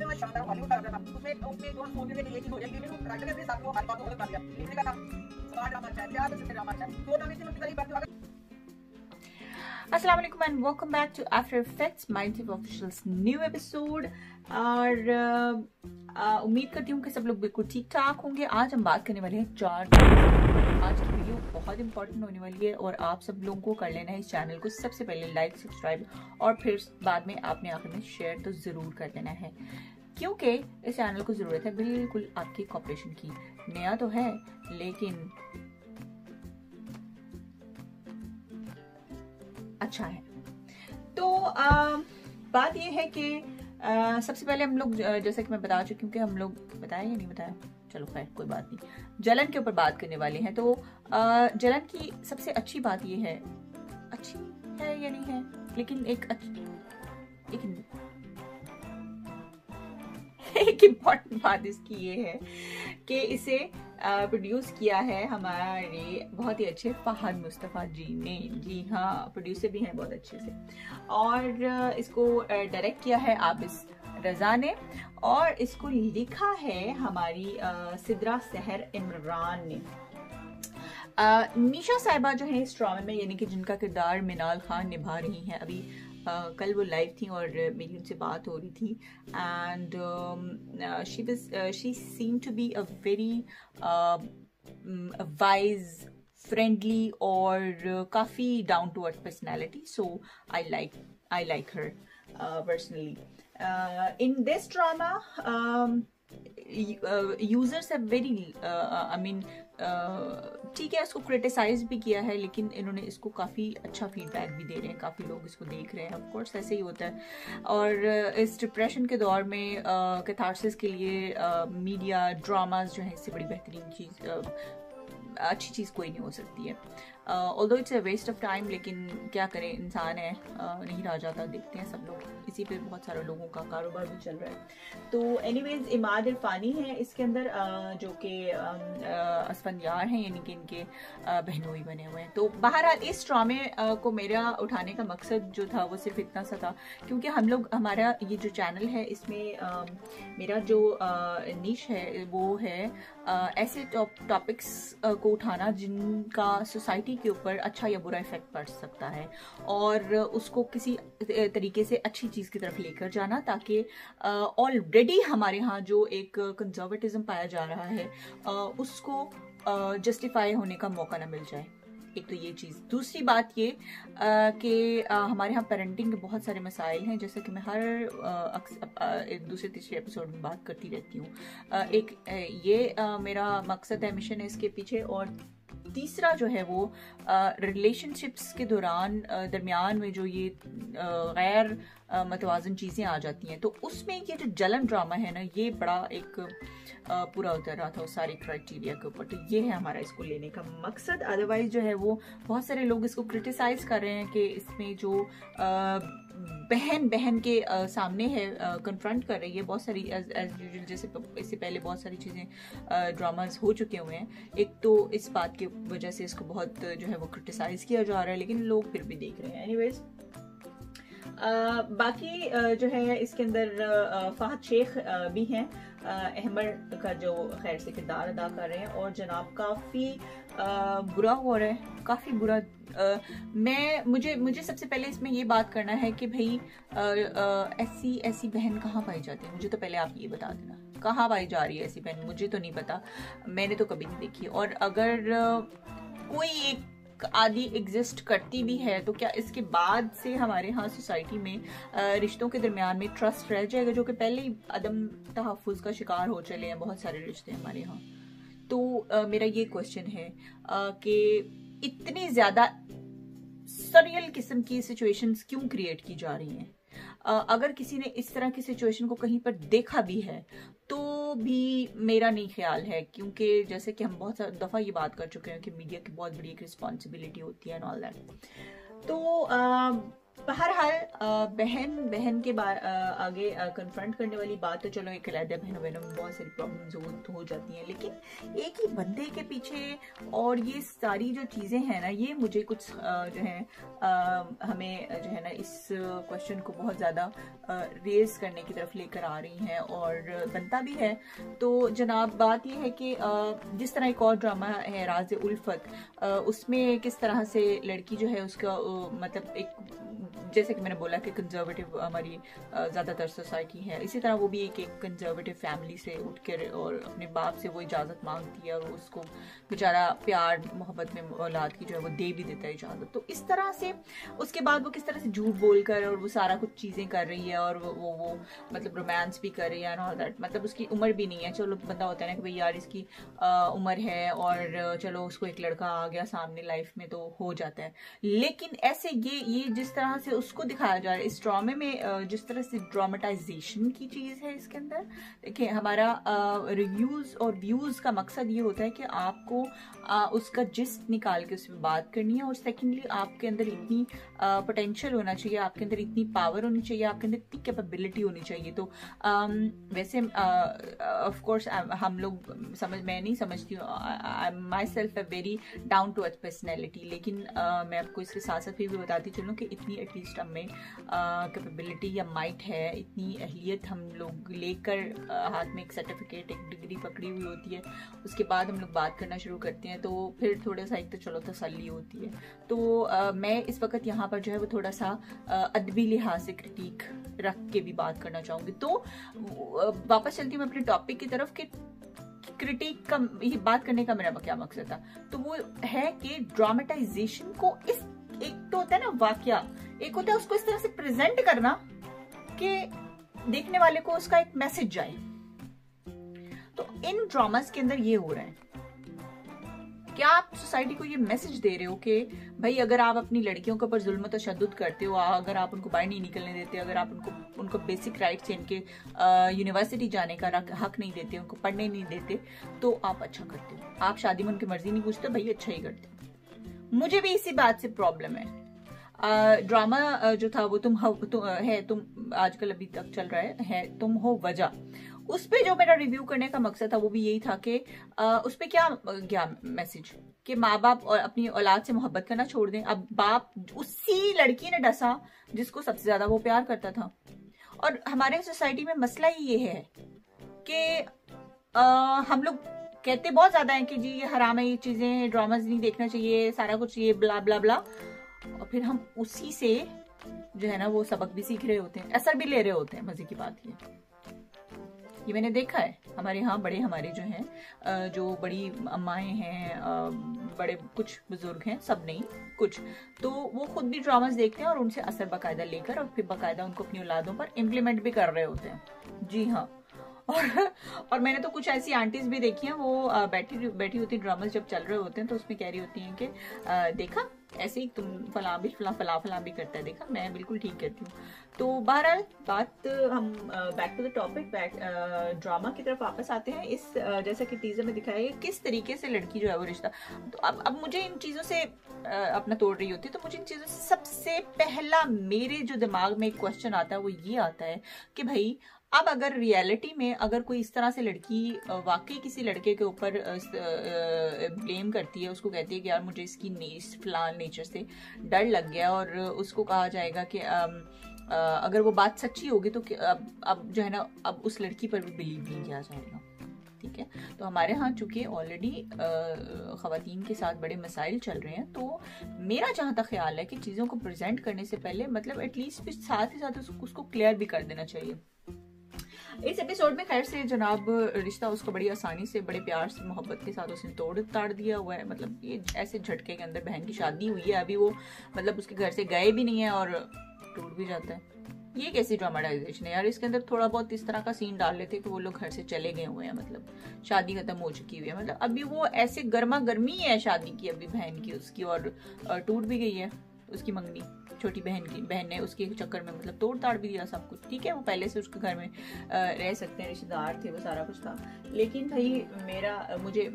इतना शानदार हॉलीवुड का था उसमें जो हम सोचते थे कि ये चीज हो जाएगी लेकिन राइटर ने साथ को हर बात को गलत कर दिया। लिखने का काम स्मार्ट ड्रामा अच्छा है, प्यार से ड्रामा अच्छा है, तो ड्रामे से मैं तारीफ करती हूँ। अस्सलाम वालेकुम and welcome back to After Effects Mindset Officials new episode. और उम्मीद करती हूँ कि सब लोग बिल्कुल ठीक ठाक होंगे। आज हम बात करने वाले हैं 4 आज की वीडियो बहुत इंपॉर्टेंट होने वाली है और आप सब लोगों को कर लेना है इस चैनल को सबसे पहले लाइक सब्सक्राइब और फिर बाद में आपने आखिर में शेयर तो जरूर कर देना है, क्योंकि इस चैनल को जरूरत है बिल्कुल आपकी कोऑपरेशन की। नया तो है लेकिन अच्छा है। तो बात ये है कि सबसे पहले हम लोग जैसे कि मैं बता चुकी हूँ कि हम लोग बताया या नहीं बताया, चलो खैर कोई बात नहीं, जलन के ऊपर बात करने वाले हैं। तो जलन की सबसे अच्छी बात ये है, अच्छी है या नहीं है, लेकिन एक इम्पॉर्टेंट बात इसकी ये है कि इसे प्रोड्यूस किया है हमारे बहुत ही अच्छे फहद मुस्तफ़ा जी ने। जी हाँ, प्रोड्यूसर भी हैं बहुत अच्छे से। और इसको डायरेक्ट किया है आबिस रजा ने और इसको लिखा है हमारी सिद्रा सहर इमरान ने। निशा साहिबा जो है इस ड्रामे में, यानी कि जिनका किरदार मिनाल खान निभा रही हैं, अभी कल वो लाइव थी और मेरी उनसे बात हो रही थी। And she seem to be a very wise, friendly और काफ़ी down to earth personality. So I like her personally. In this drama, users have very, ठीक है, इसको क्रिटिसाइज भी किया है लेकिन इन्होंने इसको काफ़ी अच्छा फीडबैक भी दे रहे हैं, काफ़ी लोग इसको देख रहे हैं। ऑफ कोर्स ऐसे ही होता है। और इस डिप्रेशन के दौर में कैथारसिस के लिए मीडिया ड्रामाज जो है इससे बड़ी बेहतरीन चीज़, अच्छी चीज़ कोई नहीं हो सकती है। Although it's a waste of time, लेकिन क्या करें, इंसान है, नहीं रह जाता। देखते हैं सब लोग, इसी पे बहुत सारे लोगों का कारोबार भी चल रहा है। तो एनीवेज इमाद इरफानी है इसके अंदर, जो कि असफंदियार हैं, यानी कि इनके बहनोई बने हुए हैं। तो बहरहाल इस ड्रामे को मेरा उठाने का मकसद जो था वो सिर्फ इतना सा था, क्योंकि हमारा ये जो चैनल है इसमें मेरा जो निश है वो है ऐसे टॉपिक्स को उठाना जिनका सोसाइटी के ऊपर अच्छा या बुरा इफेक्ट पड़ सकता है और उसको किसी तरीके से अच्छी चीज़ की तरफ लेकर जाना, ताकि ऑलरेडी हमारे यहाँ जो एक कंजर्वेटिज्म पाया जा रहा है उसको जस्टिफाई होने का मौका ना मिल जाए। एक तो ये चीज़। दूसरी बात ये कि हमारे यहाँ पेरेंटिंग के बहुत सारे मसाइल हैं, जैसे कि मैं हर दूसरे तीसरे एपिसोड में बात करती रहती हूँ। एक ये मेरा मकसद है, मिशन है इसके पीछे। और तीसरा जो है वो रिलेशनशिप्स के दरमियान में जो ये गैर मतवाजन चीज़ें आ जाती हैं, तो उसमें ये जो जलन ड्रामा है ना, ये बड़ा एक पूरा उतर रहा था उस सारी क्राइटेरिया के ऊपर। तो ये है हमारा इसको लेने का मकसद। अदरवाइज जो है वो बहुत सारे लोग इसको क्रिटिसाइज कर रहे हैं कि इसमें जो बहन के सामने है, कन्फ्रंट कर रही है बहुत सारी, एज यूजुअल, जैसे इससे पहले बहुत सारी चीज़ें ड्रामाज हो चुके हुए हैं। एक तो इस बात की वजह से इसको बहुत जो है वो क्रिटिसाइज किया जा रहा है, लेकिन लोग फिर भी देख रहे हैं। एनीवेज बाकी जो है इसके अंदर फहद शेख भी हैं, अहमद का जो खैर से किरदार अदा कर रहे हैं, और जनाब काफ़ी बुरा हो रहा है, काफ़ी बुरा। मुझे सबसे पहले इसमें ये बात करना है कि भाई ऐसी बहन कहाँ पाई जाती है। मुझे तो पहले आप ये बता देना, कहाँ पाई जा रही है ऐसी बहन, मुझे तो नहीं पता, मैंने तो कभी नहीं देखी। और अगर कोई एक आदि एग्जिस्ट करती भी है तो क्या इसके बाद से हमारे यहाँ सोसाइटी में रिश्तों के दरमियान में ट्रस्ट रह जाएगा, जो कि पहले ही अदम तहफ़्फ़ुज़ का शिकार हो चले हैं बहुत सारे रिश्ते हमारे यहाँ। तो मेरा ये क्वेश्चन है कि इतनी ज़्यादा सरियल किस्म की सिचुएशंस क्यों क्रिएट की जा रही हैं। अगर किसी ने इस तरह की सिचुएशन को कहीं पर देखा भी है तो भी मेरा नहीं ख्याल है, क्योंकि जैसे कि हम बहुत सारी दफ़ा ये बात कर चुके हैं कि मीडिया की बहुत बड़ी एक रिस्पॉन्सिबिलिटी होती है एंड ऑल दैट। तो बहरहाल बहन के आगे कन्फ्रंट करने वाली बात तो चलो एक अलग है, बहनों में बहुत सारी प्रॉब्लम्स हो जाती हैं, लेकिन एक ही बंदे के पीछे और ये सारी जो चीज़ें हैं ना, ये मुझे कुछ जो है हमें जो है ना इस क्वेश्चन को बहुत ज़्यादा रेज करने की तरफ लेकर आ रही हैं और बनता भी है। तो जनाब बात ये है कि जिस तरह एक और ड्रामा है राज़ उल्फत, उसमें किस तरह से लड़की जो है उसका मतलब एक, जैसे कि मैंने बोला कि कंजर्वेटिव हमारी ज़्यादातर सोसाइटी है, इसी तरह वो भी एक कंजर्वेटिव फैमिली से उठ कर और अपने बाप से वो इजाज़त मांगती है और उसको बेचारा प्यार मोहब्बत में औलाद की जो है वो दे भी देता है इजाज़त। तो इस तरह से उसके बाद वो किस तरह से झूठ बोलकर और वो सारा कुछ चीज़ें कर रही है और वो मतलब रोमांस भी कर रही है एंड ऑल दैट। मतलब उसकी उम्र भी नहीं है, चलो बंदा होता है ना कि भाई यार इसकी उम्र है और चलो उसको एक लड़का आ गया सामने लाइफ में तो हो जाता है, लेकिन ऐसे ये जिस तरह से उसको दिखाया जा रहा है इस ड्रामे में, जिस तरह से ड्रामेटाइजेशन की चीज है इसके अंदर। देखिए हमारा रिव्यूज और व्यूज का मकसद ये होता है कि आपको उसका जिस्ट निकाल के उसमें बात करनी है और सेकेंडली आपके अंदर इतनी पोटेंशियल होना चाहिए, आपके अंदर इतनी पावर होनी चाहिए, आपके अंदर इतनी कैपेबिलिटी होनी चाहिए। तो वैसे ऑफ कोर्स हम लोग मैं नहीं समझती हूँ, myself a very down to earth personality, लेकिन मैं आपको इसके साथ साथ भी बताती चलूँ कि इतनी एटलीस्ट हमें कैपेबिलिटी या माइट है, इतनी अहलियत हम लोग लेकर हाथ में एक सर्टिफिकेट एक डिग्री पकड़ी हुई होती है, उसके बाद हम लोग बात करना शुरू करते हैं तो फिर थोड़ा सा एक तो चलो तसल्ली होती है। तो मैं इस वक्त यहाँ पर जो है वो थोड़ा सा अदबी लिहाज से क्रिटिक रख के भी बात करना चाहूँगी। तो वापस चलती हूँ मैं अपने टॉपिक की तरफ कि क्रिटिक का ये बात करने का मेरा क्या मकसद था, तो वो है कि ड्रामेटाइजेशन को इस एक तो होता है ना वाकया, एक होता है उसको इस तरह से प्रेजेंट करना कि देखने वाले को उसका एक मैसेज जाए। तो इन ड्रामास के अंदर ये हो रहा है, क्या आप सोसाइटी को ये मैसेज दे रहे हो कि भाई अगर आप अपनी लड़कियों के ऊपर जुल्म तशद्दुद करते हो, अगर आप उनको बाहर नहीं निकलने देते, अगर आप उनको बेसिक राइट्स इनके यूनिवर्सिटी जाने का हक नहीं देते, उनको पढ़ने नहीं देते, तो आप अच्छा करते हो, आप शादी में उनकी मर्जी नहीं पूछते, भाई अच्छा ही करते हो। मुझे भी इसी बात से प्रॉब्लम है। ड्रामा जो था वो तुम आजकल अभी तक चल रहा है तुम हो वजह, उस पे जो मेरा रिव्यू करने का मकसद था वो भी यही था कि उस पे क्या गया मैसेज कि माँ बाप और अपनी औलाद से मोहब्बत करना छोड़ दें। अब बाप उसी लड़की ने डसा जिसको सबसे ज्यादा वो प्यार करता था। और हमारे सोसाइटी में मसला ही ये है कि हम लोग कहते बहुत ज्यादा है कि जी ये हराम है, ये चीजें ड्रामाज नहीं देखना चाहिए, सारा कुछ ये ब्ला ब्ला ब्ला, और फिर हम उसी से जो है ना वो सबक भी सीख रहे होते हैं, असर भी ले रहे होते हैं। मजे की बात ये मैंने देखा है हमारे यहाँ बड़े हमारे जो हैं जो बड़ी अम्माएं हैं, बड़े कुछ बुजुर्ग हैं, सब नहीं कुछ, तो वो खुद भी ड्रामास देखते हैं और उनसे असर बाकायदा लेकर और फिर बाकायदा उनको अपनी औलादों पर इम्प्लीमेंट भी कर रहे होते हैं। जी हाँ। और मैंने तो कुछ ऐसी आंटीज भी देखी हैं, वो बैठी होती ड्रामास जब चल रहे होते हैं तो उसमें कह रही होती हैं कि देखा ऐसे ही तुम फला भी करता है, देखा मैं बिल्कुल ठीक कहती हूँ। तो बहरहाल बात हम back to the topic, drama की तरफ वापस आते हैं। इस जैसा कि टीजर में दिखाया है किस तरीके से लड़की जो है वो रिश्ता, तो अब मुझे इन चीजों से अपना तोड़ रही होती है, तो मुझे इन चीजों से सबसे पहला मेरे जो दिमाग में एक क्वेश्चन आता है वो ये आता है कि भाई अब अगर रियलिटी में अगर कोई इस तरह से लड़की वाकई किसी लड़के के ऊपर ब्लेम करती है, उसको कहती है कि यार मुझे इसकी फलान नेचर से डर लग गया, और उसको कहा जाएगा कि अगर वो बात सच्ची होगी तो अब जो है ना अब उस लड़की पर भी बिलीव नहीं किया जाएगा। ठीक है, तो हमारे यहाँ चूंकि ऑलरेडी ख़वातीन के साथ बड़े मसाइल चल रहे हैं, तो मेरा जहाँ तक ख्याल है कि चीज़ों को प्रेजेंट करने से पहले मतलब एटलीस्ट फिर साथ ही साथ उसको क्लियर भी कर देना चाहिए। इस एपिसोड में खैर से जनाब रिश्ता उसको बड़ी आसानी से बड़े प्यार से मोहब्बत के साथ उसने ताड़ दिया हुआ है। मतलब ये ऐसे झटके के अंदर बहन की शादी हुई है, अभी वो मतलब उसके घर से गए भी नहीं है और टूट भी जाता है। ये कैसी ड्रामेटाइजेशन है यार, इसके अंदर थोड़ा बहुत इस तरह का सीन डाल लेते कि वो लोग घर से चले गए हुए हैं, मतलब शादी खत्म हो चुकी हुई है, मतलब अभी वो ऐसे गर्मा गर्मी है शादी की अभी बहन की उसकी, और टूट भी गई है। उसकी मंगनी छोटी बहन ने उसके चक्कर में मतलब तोड़ ताड़ भी दिया सब कुछ। ठीक है, वो पहले से उसके घर में रह सकते हैं, रिश्तेदार थे, वो सारा कुछ था, लेकिन भाई मुझे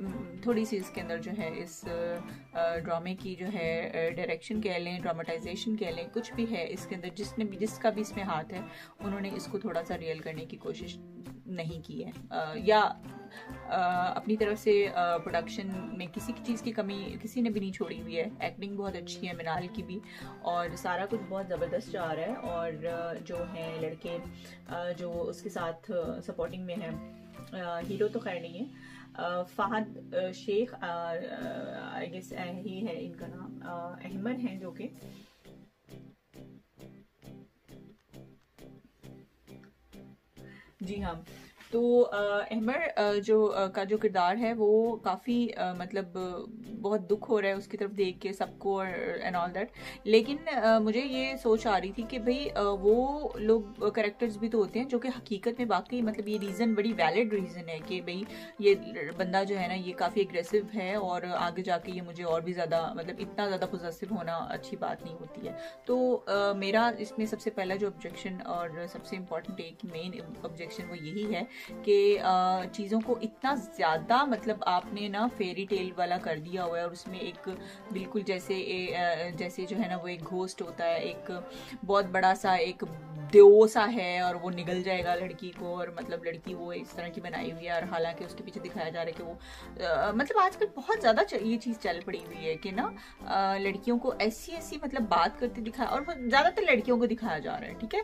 थोड़ी सी इसके अंदर जो है इस ड्रामे की जो है डायरेक्शन कह लें, ड्रामेटाइजेशन कह लें, कुछ भी है इसके अंदर, जिसका भी इसमें हाथ है, उन्होंने इसको थोड़ा सा रियल करने की कोशिश नहीं की है, या अपनी तरफ से प्रोडक्शन में किसी चीज़ की कमी किसी ने भी नहीं छोड़ी हुई है। एक्टिंग बहुत अच्छी है मिनाल की भी, और सारा कुछ बहुत ज़बरदस्त जा रहा है। और जो हैं लड़के जो उसके साथ सपोर्टिंग में हैं, हीरो तो खैर नहीं है, फहद शेख आई गेस ही है इनका नाम, अहमद हैं जो कि जी हाँ। तो अहमर का जो किरदार है वो काफ़ी मतलब बहुत दुख हो रहा है उसकी तरफ देख के सबको और एंड ऑल दैट, लेकिन मुझे ये सोच आ रही थी कि भाई वो लोग कैरेक्टर्स भी तो होते हैं जो कि हकीकत में वाकई मतलब ये रीज़न बड़ी वैलिड रीज़न है कि भाई ये बंदा जो है ना ये काफ़ी एग्रेसिव है और आगे जाके ये मुझे और भी ज़्यादा मतलब इतना ज़्यादा पॉजेसिव होना अच्छी बात नहीं होती है। तो मेरा इसमें सबसे पहला जो ऑब्जेक्शन और सबसे इम्पॉर्टेंट एक मेन ऑब्जेक्शन वो यही है कि चीज़ों को इतना ज़्यादा मतलब आपने ना फेरी टेल वाला कर दिया हुआ है, और उसमें एक बिल्कुल जैसे जो है ना वो एक घोस्ट होता है, एक बहुत बड़ा सा एक देव सा है और वो निगल जाएगा लड़की को, और मतलब लड़की वो इस तरह की बनाई हुई है, और हालांकि उसके पीछे दिखाया जा रहा है कि वो मतलब आजकल बहुत ज़्यादा ये चीज़ चल पड़ी हुई है कि ना लड़कियों को ऐसी मतलब बात करते दिखाया, और ज़्यादातर लड़कियों को दिखाया जा रहा है। ठीक है,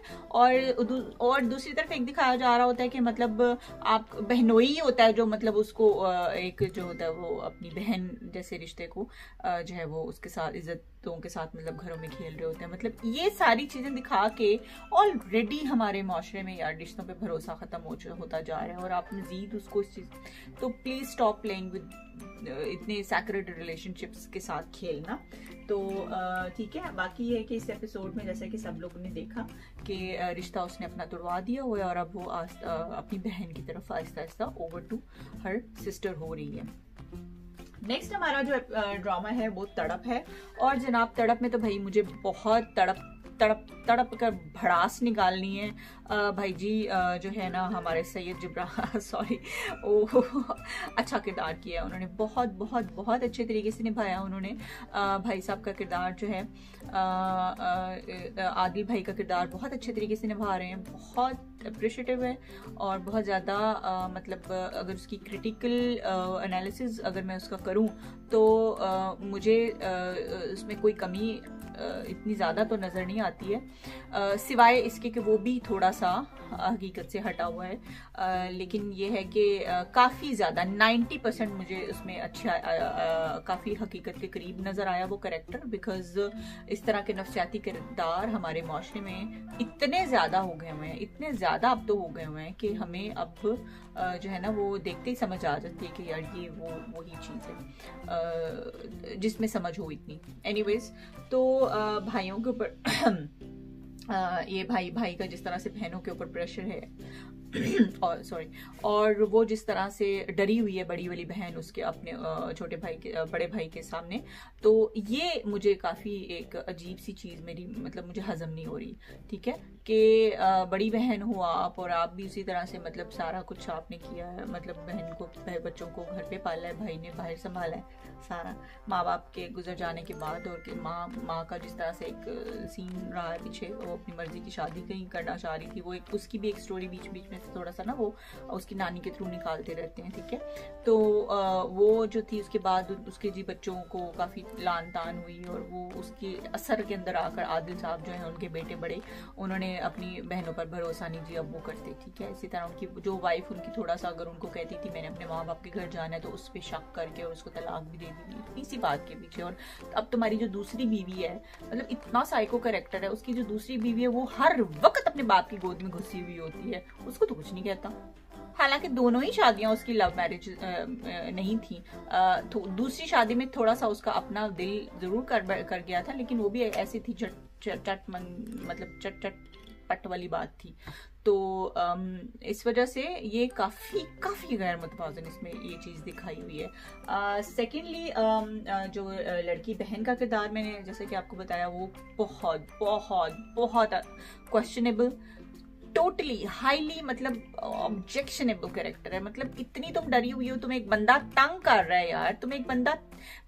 और दूसरी तरफ एक दिखाया जा रहा होता है कि मतलब आप बहनोई होता है जो मतलब उसको एक जो होता है वो अपनी बहन जैसे रिश्ते को जो है वो उसके साथ इज्जतों के साथ मतलब घरों में खेल रहे होते हैं। मतलब ये सारी चीजें दिखा के ऑलरेडी हमारे माशरे में यार रिश्तों पे भरोसा खत्म होता जा रहा है, और आप मजीद उसको इस चीज तो प्लीज स्टॉप प्लेइंग विद इतने सैक्रेड रिलेशनशिप्स के साथ खेलना। तो ठीक है, बाकी ये है कि इस एपिसोड में जैसे कि सब लोगों ने देखा कि रिश्ता उसने अपना तोड़वा दिया हुआ है, और अब वो अपनी बहन की तरफ Aahista Aahista over to her sister हो रही है। नेक्स्ट हमारा जो ड्रामा है वो तड़प है, और जनाब तड़प में तो भाई मुझे बहुत तड़प कर भड़ास निकालनी है। भाई जी जो है ना हमारे सैयद जिब्रान सॉरी वो अच्छा किरदार किया उन्होंने, बहुत अच्छे तरीके से निभाया उन्होंने। भाई साहब का किरदार जो है आदिल भाई का किरदार बहुत अच्छे तरीके से निभा रहे हैं, बहुत अप्रिशिएटिव है, और बहुत ज़्यादा मतलब अगर उसकी क्रिटिकल एनालिसिस अगर मैं उसका करूं तो मुझे उसमें कोई कमी इतनी ज़्यादा तो नज़र नहीं आती है, सिवाय इसके कि वो भी थोड़ा सा हकीकत से हटा हुआ है। लेकिन ये है कि काफ़ी ज़्यादा 90% मुझे उसमें अच्छा काफ़ी हकीकत के करीब नज़र आया वो कैरेक्टर, बिकॉज इस तरह के नफ्सियाती किरदार हमारे माशरे में इतने ज़्यादा हो गए हुए हैं, इतने ज़्यादा अब तो हो गए हुए हैं कि हमें अब जो है ना वो देखते ही समझ आ जाती है कि यार ये वही चीज़ है जिसमें समझ हो इतनी। एनीवेज, तो भाइयों के ऊपर ये भाई का जिस तरह से बहनों के ऊपर प्रेशर है और और वो जिस तरह से डरी हुई है बड़ी वाली बहन उसके अपने छोटे भाई के बड़े भाई के सामने, तो ये मुझे काफ़ी एक अजीब सी चीज़ मेरी मतलब मुझे हजम नहीं हो रही। ठीक है, कि बड़ी बहन हो आप, और आप भी उसी तरह से मतलब सारा कुछ आपने किया है, मतलब बहन को बच्चों को घर पे पाला है, भाई ने बाहर संभाला है सारा माँ बाप के गुजर जाने के बाद, और माँ का जिस तरह से एक सीन रहा है पीछे, वो अपनी मर्जी की शादी कहीं करना चाह रही थी, वो एक उसकी भी एक स्टोरी बीच में थोड़ा सा ना वो उसकी नानी के थ्रू निकालते रहते हैं। ठीक है, तो वो जो थी उसके बाद उसके जी बच्चों को काफ़ी लान तान हुई, और वो उसके असर के अंदर आकर आदिल साहब जो है उनके बेटे बड़े उन्होंने अपनी बहनों पर भरोसा नहीं जी अब वो करते। ठीक है, इसी तरह उनकी जो वाइफ उनकी थोड़ा सा अगर उनको कहती थी मैंने अपने माँ बाप के घर जाना है तो उस पर शक करके और उसको तलाक भी दे दी थी इसी बात के पीछे। और अब तुम्हारी जो दूसरी बीवी है मतलब इतना साइको कैरेक्टर है, उसकी जो दूसरी बीवी है वो हर वक्त अपने बाप की गोद में घुसी हुई होती है, उसको तो कुछ नहीं कहता। हालांकि दोनों ही शादियां उसकी लव मैरिज नहीं थी, तो दूसरी शादी में थोड़ा सा उसका अपना दिल जरूर कर गया था, लेकिन वो भी ऐसी थी चट पट वाली बात थी। तो इस वजह से ये काफी गैर मुतवाज़न इसमें ये चीज दिखाई हुई है। सेकेंडली जो लड़की बहन का किरदार मैंने जैसे कि आपको बताया वो बहुत क्वेश्चनेबल, टोटली हाईली मतलब ऑब्जेक्शनेबल कैरेक्टर है। मतलब इतनी तुम डरी हुई हो, तुम्हें एक बंदा तंग कर रहा है यार, तुम्हें एक बंदा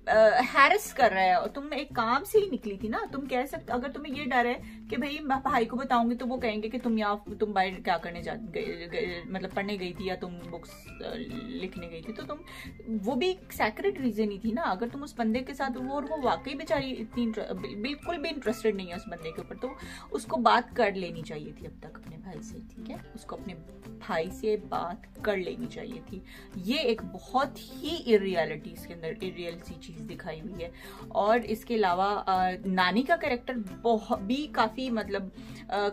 हैरेस कर रहा है और तुम एक काम से ही निकली थी ना। तुम कह सकते, अगर तुम्हें ये डर है कि भाई मैं भाई को बताऊंगी तो वो कहेंगे कि तुम बाहर क्या करने मतलब पढ़ने गई थी या तुम बुक्स लिखने गई थी, तो तुम वो भी एक सेक्रेट रीजन ही थी ना। अगर तुम उस बंदे के साथ वो वाकई बेचारी इतनी बिल्कुल भी इंटरेस्टेड नहीं है उस बंदे के ऊपर, तो उसको बात कर लेनी चाहिए थी अब तक अपने भाई से, ठीक है, उसको अपने भाई से बात कर लेनी चाहिए थी। ये एक बहुत ही इरियलिटी इसके अंदर इरियल सी चीज दिखाई हुई है। और इसके अलावा नानी का कैरेक्टर भी काफी मतलब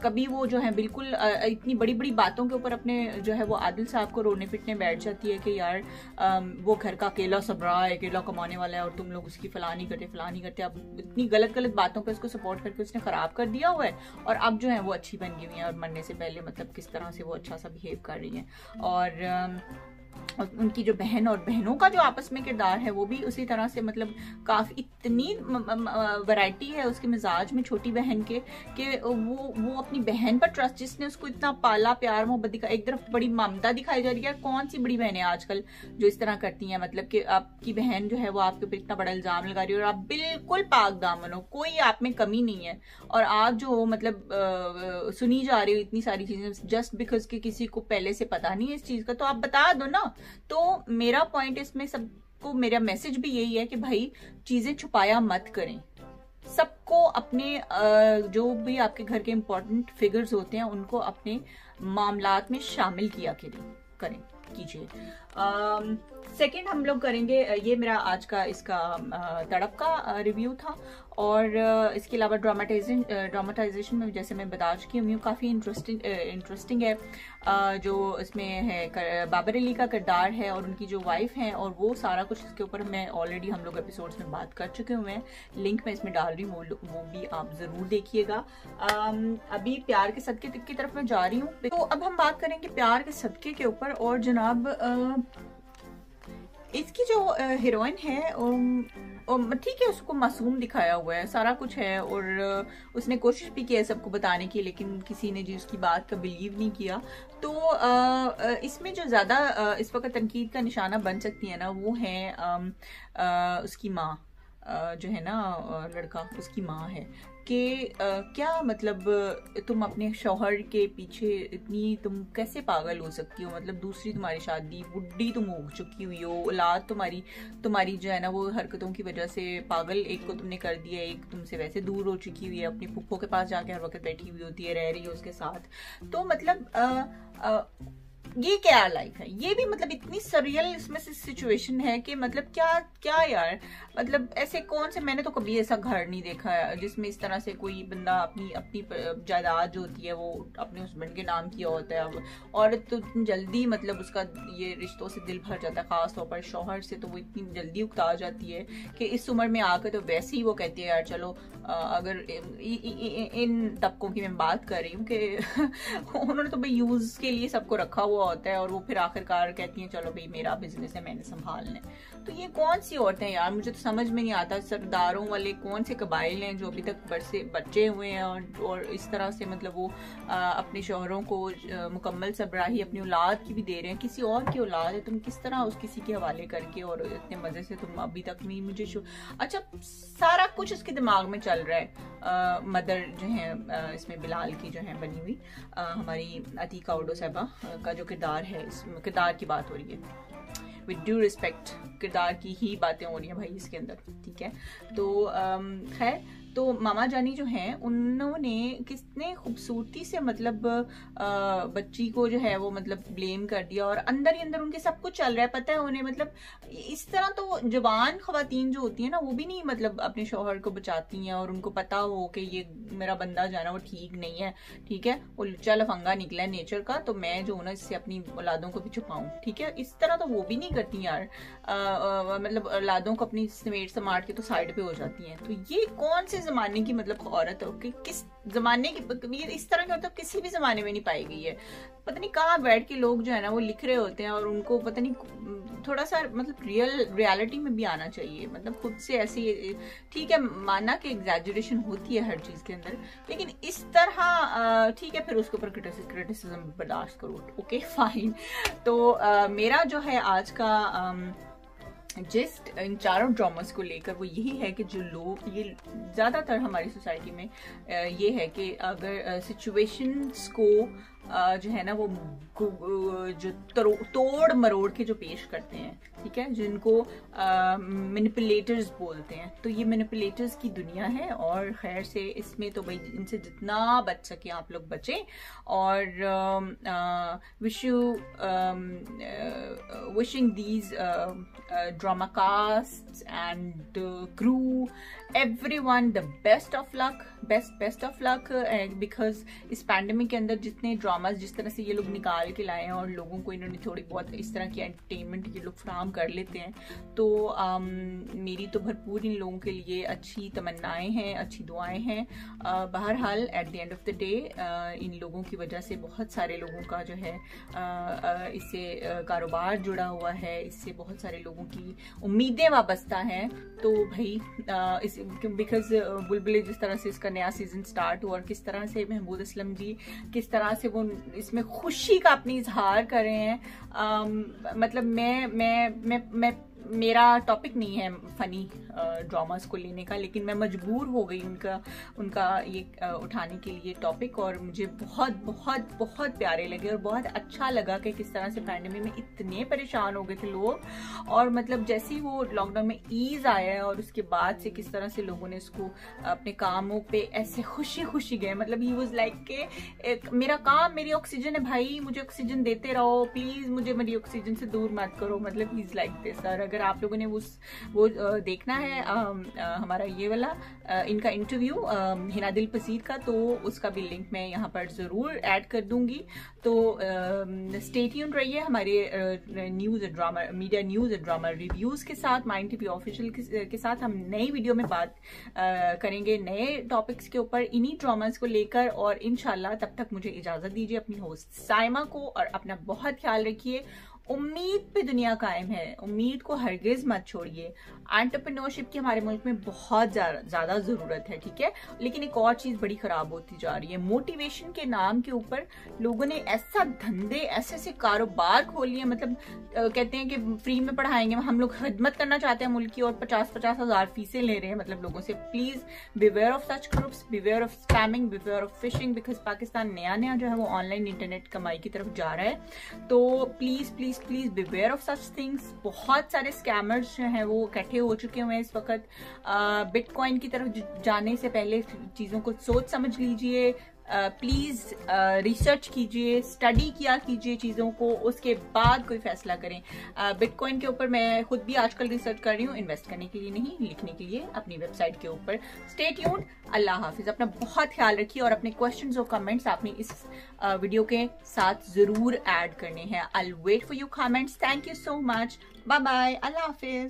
कभी वो जो है बिल्कुल इतनी बड़ी बड़ी बातों के ऊपर अपने जो है वो आदिल साहब को रोने पिटने बैठ जाती है कि यार वो घर का अकेला सबरा है, अकेला कमाने वाला है और तुम लोग उसकी फलानी करते। अब इतनी गलत बातों पे उसको सपोर्ट करके उसने खराब कर दिया हुआ है और अब जो है वो अच्छी बन गई हुई है और मरने से पहले मतलब किस तरह से वो अच्छा सा बिहेव कर रही है। और उनकी जो बहन और बहनों का जो आपस में किरदार है वो भी उसी तरह से मतलब काफी इतनी वैरायटी है उसके मिजाज में छोटी बहन के कि वो अपनी बहन पर ट्रस्ट, जिसने उसको इतना पाला प्यार मोहब्बत दिखा, एक तरफ बड़ी ममता दिखाई जा रही है। कौन सी बड़ी बहनें आजकल जो इस तरह करती हैं, मतलब कि आपकी बहन जो है वो आपके ऊपर इतना बड़ा इल्जाम लगा रही है और आप बिल्कुल पाक दामन हो, कोई आप में कमी नहीं है और आप जो मतलब सुनी जा रही हो इतनी सारी चीजें जस्ट बिकॉज कि किसी को पहले से पता नहीं है इस चीज का, तो आप बता दो ना। तो मेरा पॉइंट इसमें सबको मेरा मैसेज भी यही है कि भाई चीजें छुपाया मत करें, सबको अपने जो भी आपके घर के इंपॉर्टेंट फिगर्स होते हैं उनको अपने मामलात में शामिल किया कीजिए। सेकंड हम लोग करेंगे, ये मेरा आज का इसका तड़प का रिव्यू था। और इसके अलावा ड्रामाटाइजेशन में जैसे मैं बता चुकी हूँ काफ़ी इंटरेस्टिंग है। जो इसमें है बाबर अली का किरदार है और उनकी जो वाइफ है और वो सारा कुछ इसके ऊपर मैं ऑलरेडी हम लोग एपिसोड्स में बात कर चुके हुए हैं, लिंक मैं इसमें डाल रही हूँ, वो भी आप ज़रूर देखिएगा। अभी प्यार के सदके की तरफ मैं जा रही हूँ, तो अब हम बात करेंगे प्यार के सदके के ऊपर। और जनाब इसकी जो हीरोइन है ठीक है, उसको मासूम दिखाया हुआ है, सारा कुछ है और उसने कोशिश भी की है सबको बताने की, लेकिन किसी ने जी उसकी बात का बिलीव नहीं किया। तो इसमें जो ज्यादा इस वक्त तनकीद का निशाना बन सकती है ना वो है उसकी माँ, जो है ना लड़का, उसकी माँ है कि क्या मतलब तुम अपने शौहर के पीछे इतनी तुम कैसे पागल हो सकती हो, मतलब दूसरी तुम्हारी शादी, बुढ़ी तुम हो चुकी हुई हो, औलाद तुम्हारी जो है ना वो हरकतों की वजह से पागल, एक को तुमने कर दिया, एक तुमसे वैसे दूर हो चुकी हुई है, अपनी फुप्पो के पास जाके हर वक्त बैठी हुई होती है, रह रही है उसके साथ। तो मतलब ये क्या लाइफ है, ये भी मतलब इतनी सरियल इसमें से सिचुएशन है कि मतलब क्या यार, मतलब ऐसे कौन से, मैंने तो कभी ऐसा घर नहीं देखा है जिसमें इस तरह से कोई बंदा अपनी जायदाद जो होती है वो अपने हस्बैंड के नाम किया होता है। अब औरत तो जल्दी मतलब उसका ये रिश्तों से दिल भर जाता है, खास तौर पर शौहर से, तो वो इतनी जल्दी उकता जाती है कि इस उम्र में आकर तो वैसे ही वो कहती है यार चलो, अगर इन तबकों की मैं बात कर रही हूँ कि उन्होंने तो भाई यूज के लिए सबको रखा हुआ होता है और वो फिर आखिरकार कहती हैं चलो भाई मेरा बिजनेस है, मैंने संभालना है। तो ये कौन सी औरतें हैं यार, मुझे तो समझ में नहीं आता। सरदारों वाले कौन से कबाइल हैं जो अभी तक बच्चे हुए हैं और इस तरह से मतलब वो अपने शौहरों को मुकम्मल सबराही अपनी औलाद की भी दे रहे हैं, किसी और की औलाद है, तुम किस तरह उस किसी के हवाले करके और इतने मजे से तुम अभी तक नहीं, मुझे अच्छा सारा कुछ इसके दिमाग में चल रहा है। मदर जो है इसमें बिलाल की जो है बनी हुई हमारी अतीका उर्दू साहबा का जो किरदार है, इस किरदार की बात हो रही है, विद ड्यू रिस्पेक्ट किरदार की ही बातें हो रही हैं भाई इसके अंदर, ठीक है। तो खैर, तो मामा जानी जो हैं उन्होंने कितने खूबसूरती से मतलब बच्ची को जो है वो मतलब ब्लेम कर दिया और अंदर ही अंदर उनके सब कुछ चल रहा है, पता है उन्हें। मतलब इस तरह तो जवान खवातीन जो होती है ना वो भी नहीं मतलब अपने शौहर को बचाती हैं और उनको पता हो कि ये मेरा बंदा जो है ना वो ठीक नहीं है, ठीक है, वो लुच्चा लफंगा निकला है नेचर का, तो मैं जो ना इससे अपनी औलादों को भी छुपाऊं, ठीक है। इस तरह तो वो भी नहीं करती यार, मतलब औलादों को अपनी समेट समाट के तो साइड पे हो जाती हैं। तो ये कौन से जमाने की मतलब औरत हो, कि किस जमाने की, ये इस तरह की औरत किसी भी जमाने में नहीं पाई गई है। पता नहीं कहाँ बैठ के लोग जो है ना वो लिख रहे होते हैं, और उनको पता नहीं थोड़ा सा मतलब रियलिटी में भी आना चाहिए। मतलब खुद से ऐसी, ठीक है माना कि एग्जैजरेशन होती है हर चीज के अंदर, लेकिन इस तरह ठीक है, फिर उसके ऊपर क्रिटिसिज्म बर्दाश्त करो, ओके फाइन। तो मेरा जो है आज का जिस्ट इन चारों ड्रामास को लेकर वो यही है कि जो लोग, ये ज़्यादातर हमारी सोसाइटी में ये है कि अगर सिचुएशंस को जो है ना वो जो तोड़ मरोड़ के जो पेश करते हैं, ठीक है, जिनको मैनिपुलेटर्स बोलते हैं, तो ये मैनिपुलेटर्स की दुनिया है। और खैर से इसमें तो भाई इनसे जितना बच सके आप लोग बचें। और wishing these drama cast and crew everyone the best of luck, best of luck, because इस पैंडेमिक के अंदर जितने ड्रामास जिस तरह से ये लोग निकाल के लाए हैं और लोगों को इन्होंने थोड़ी बहुत इस तरह की एंटरटेनमेंट ये लोग फराहम कर लेते हैं, तो मेरी तो भरपूर इन लोगों के लिए अच्छी तमन्नाएं हैं, अच्छी दुआएं हैं। बहरहाल at the end of the day in लोगों की वजह से बहुत सारे लोगों का जो है इससे कारोबार जुड़ा हुआ है, इससे बहुत सारे लोगों की उम्मीदें वाबस्ता हैं। तो भाई बिकॉज बुलबुल जिस तरह से इसका नया सीजन स्टार्ट हुआ और किस तरह से महमूद असलम जी किस तरह से वो इसमें खुशी का अपनी इजहार कर रहे हैं, मतलब मैं मेरा टॉपिक नहीं है फनी ड्रामास को लेने का, लेकिन मैं मजबूर हो गई उनका ये उठाने के लिए टॉपिक। और मुझे बहुत बहुत बहुत प्यारे लगे और बहुत अच्छा लगा कि किस तरह से पैंडेमिक में इतने परेशान हो गए थे लोग, और मतलब जैसे ही वो लॉकडाउन में ईज आया है और उसके बाद से किस तरह से लोगों ने इसको अपने कामों पे ऐसे खुशी खुशी गए। मतलब ही वाज लाइक के मेरा काम मेरी ऑक्सीजन है भाई, मुझे ऑक्सीजन देते रहो प्लीज, मुझे मेरी ऑक्सीजन से दूर मत करो। मतलब he is like this. Sir अगर आप लोगों ने वो देखना है हमारा ये वाला इनका इंटरव्यू हिना दिल पसीर का, तो उसका भी लिंक मैं यहाँ पर जरूर ऐड कर दूंगी। तो स्टे ट्यून्ड रहिए हमारे news and drama media news and drama reviews के साथ, माइंड टीवी ऑफिशियल के साथ। हम नई वीडियो में बात करेंगे नए टॉपिक्स के ऊपर इन्हीं ड्रामास को लेकर, और इंशाल्लाह तब तक मुझे इजाजत दीजिए अपनी होस्ट साइमा को, और अपना बहुत ख्याल रखिए। उम्मीद पे दुनिया कायम है, उम्मीद को हरगिज मत छोड़िए। एंटरप्रेन्योरशिप की हमारे मुल्क में बहुत ज्यादा जरूरत है, ठीक है, लेकिन एक और चीज बड़ी खराब होती जा रही है। मोटिवेशन के नाम के ऊपर लोगों ने ऐसा धंधे ऐसे कारोबार खोल लिए, मतलब कहते हैं कि फ्री में पढ़ाएंगे, हम लोग खिदमत करना चाहते हैं मुल्क की और 50-50 हजार फीसें ले रहे हैं मतलब लोगों से। Please beware of such groups, beware of spamming, beware of fishing, because Pakistan नया जो है वो ऑनलाइन इंटरनेट कमाई की तरफ जा रहा है। तो please please please beware of such things. बहुत सारे स्कैमर्स जो हैं वो इकट्ठे हो चुके हुए हैं इस वक्त। बिटकॉइन की तरफ जाने से पहले चीजों को सोच समझ लीजिए, प्लीज रिसर्च कीजिए, स्टडी किया कीजिए चीजों को, उसके बाद कोई फैसला करें। बिटकॉइन के ऊपर मैं खुद भी आजकल रिसर्च कर रही हूँ, इन्वेस्ट करने के लिए नहीं, लिखने के लिए अपनी वेबसाइट के ऊपर। स्टे ट्यून्ड, अल्लाह हाफिज, अपना बहुत ख्याल रखिए और अपने क्वेश्चंस और कमेंट्स आपने इस वीडियो के साथ जरूर ऐड करने हैं। I will wait for you comments. Thank you so much, bye bye, Allah Hafiz.